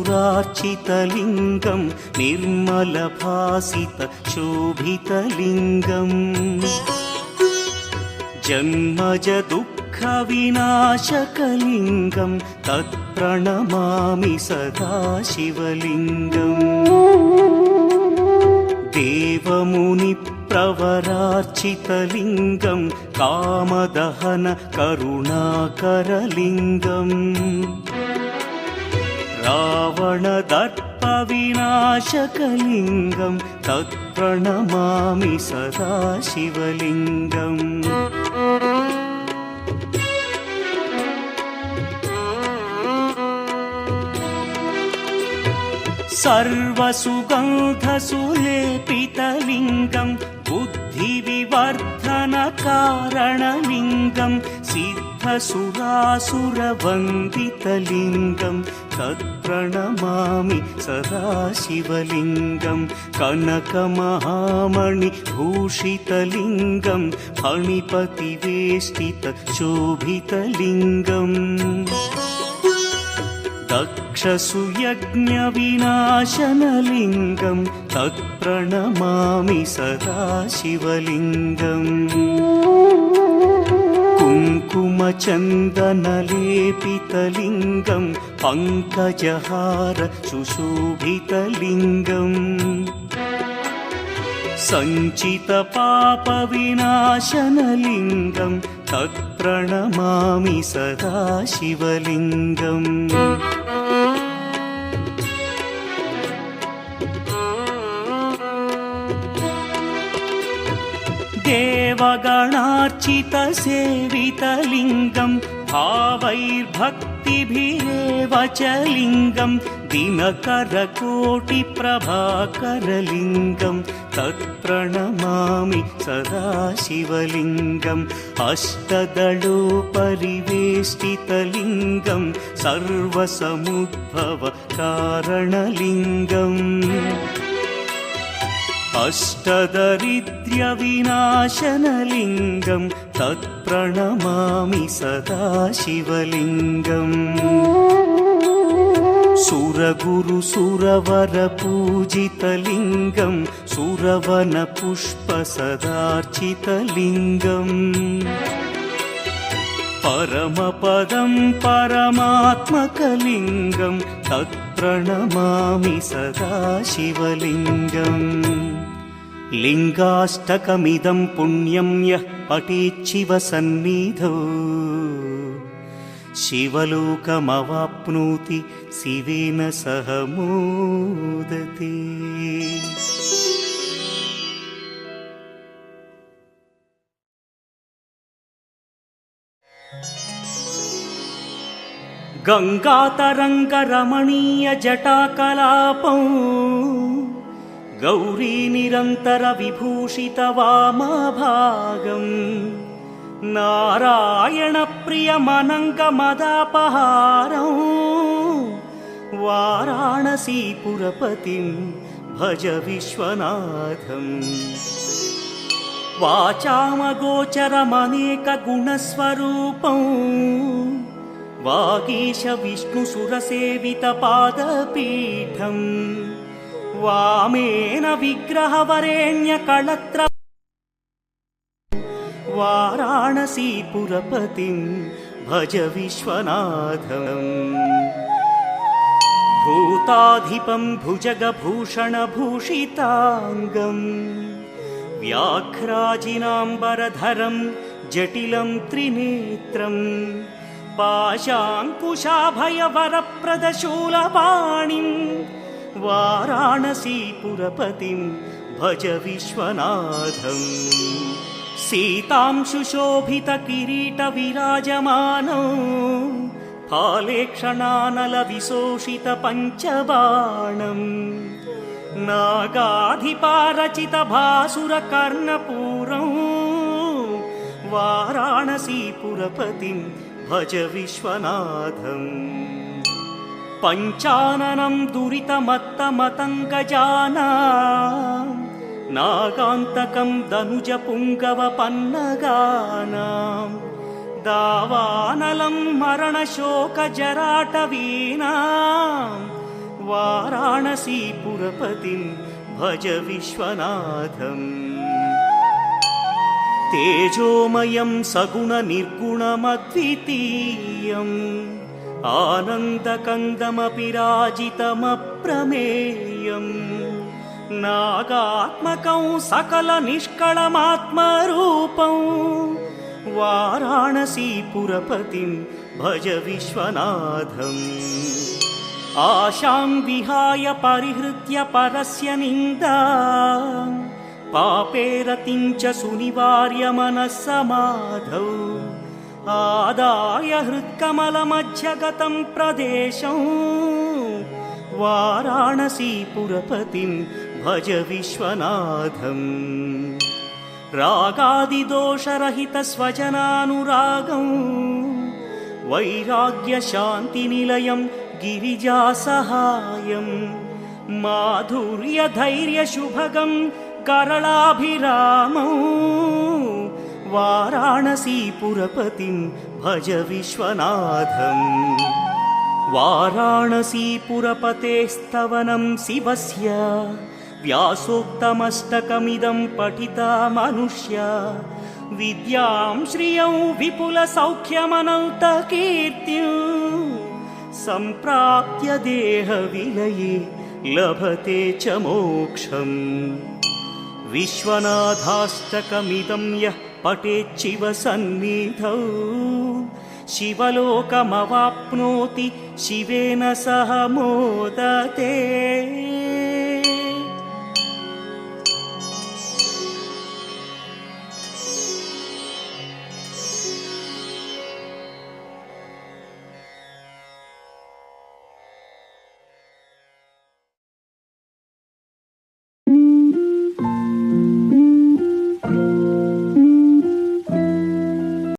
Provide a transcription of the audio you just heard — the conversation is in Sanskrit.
सर्वसुरार्चितलिङ्गं निर्मलभासितशोभितलिङ्गम् जन्मजदुःखविनाशकलिङ्गं तत्प्रणमामि सदा शिवलिङ्गम् देवमुनिप्रवरार्चितलिङ्गं कामदहन करुणाकरलिङ्गम् रावणदर्पविनाशकलिङ्गं तत्प्रणमामि सदा शिवलिङ्गम् सर्वसुगन्धसुलेपितलिङ्गं बुद्धिविवर्धनकारणलिङ्गं सिद्धसुरासुरवन्दितलिङ्गं तत्प्रणमामि सदा शिवलिङ्गं कनकमहामणिभूषितलिङ्गं फणिपतिवेष्टितशोभितलिङ्गम् दक्षसुयज्ञविनाशनलिङ्गं तत्प्रणमामि सदा शिवलिङ्गम् कुङ्कुमचन्दनलेपितलिङ्गं पङ्कजहार सुशोभितलिङ्गम् सञ्चितपापविनाशनलिङ्गं तत्प्रणमामि सदा शिवलिङ्गम् देवगणार्चितसेवितलिङ्गं भावैर्भक्तिभिरेव च लिङ्गं दिनकरकोटिप्रभाकरलिङ्गं तत्प्रणमामि सदा शिवलिङ्गम् अष्टदलोपरिवेष्टितलिङ्गं सर्वसमुद्भवकारणलिङ्गम् अष्टदरिद्र्यविनाशनलिङ्गं तत्प्रणमामि सदा शिवलिङ्गम् सुरगुरुसुरवरपूजितलिङ्गं सुरवनपुष्पसदार्चितलिङ्गम् परमपदं परमात्मकलिङ्गं तत्प्रणमामि सदा शिवलिङ्गम् लिङ्गाष्टकमिदं पुण्यं यः पठेच्छिवसन्निधौ शिवलोकमवाप्नोति शिवेन सह मोदते। गङ्गातरङ्गरमणीयजटाकलापं गौरीनिरन्तरविभूषितवामभागम् नारायणप्रियमनङ्गमदापहारं वाराणसीपुरपतिं भज विश्वनाथम् वाचामगोचरमनेकगुणस्वरूपं वागीश विष्णुसुरसेवितपादपीठम् वामेन विग्रहवरेण्यकळत्र वाराणसीपुरपतिं भज विश्वनाथम् भूताधिपं भुजगभूषणभूषिताङ्गम् व्याघ्राजिनाम्बरधरं जटिलं त्रिनेत्रम् पाशाङ्कुशाभयवरप्रदशूलपाणिं वाराणसीपुरपतिं भज विश्वनाथम् सीतां सुशोभितकिरीटविराजमानौ फालेक्षणानलविशोषितपञ्चबाणम् नागाधिपारचितभासुरकर्णपूरं वाराणसीपुरपतिं भज विश्वनाथम् पञ्चाननं दुरितमत्तमतङ्गजानां नागान्तकं दनुजपुङ्गवपन्नगानां दावानलं मरणशोकजराटवीनां वाराणसीपुरपतिं भज विश्वनाथम् तेजोमयं सगुणनिर्गुणमद्वितीयम् आनन्दकन्दमपि राजितमप्रमेयम् नागात्मकं सकलनिष्कळमात्मरूपं वाराणसीपुरपतिं भज विश्वनाथम् आशां विहाय परिहृत्य परस्य निन्दा पापेरतिं च सुनिवार्य मनस्समाधौ आदाय हृत्कमलमध्यगतं प्रदेशं वाराणसीपुरपतिं भज विश्वनाथम् रागादिदोषरहितस्वजनानुरागं वैराग्यशान्तिनिलयं गिरिजासहायं माधुर्यधैर्यशुभगं करलाभिरामौ वाराणसीपुरपतिं भज विश्वनाथम् वाराणसीपुरपतेस्तवनं शिवस्य व्यासोक्तमष्टकमिदं पठिता मनुष्या विद्यां श्रियं विपुलसौख्यमनन्तकीर्तिं सम्प्राप्य देहविलये लभते च मोक्षम् विश्वनाथाष्टकमिदं यः पठेच्छिव सन्निधौ शिवलोकमवाप्नोति शिवेन सह मोदते।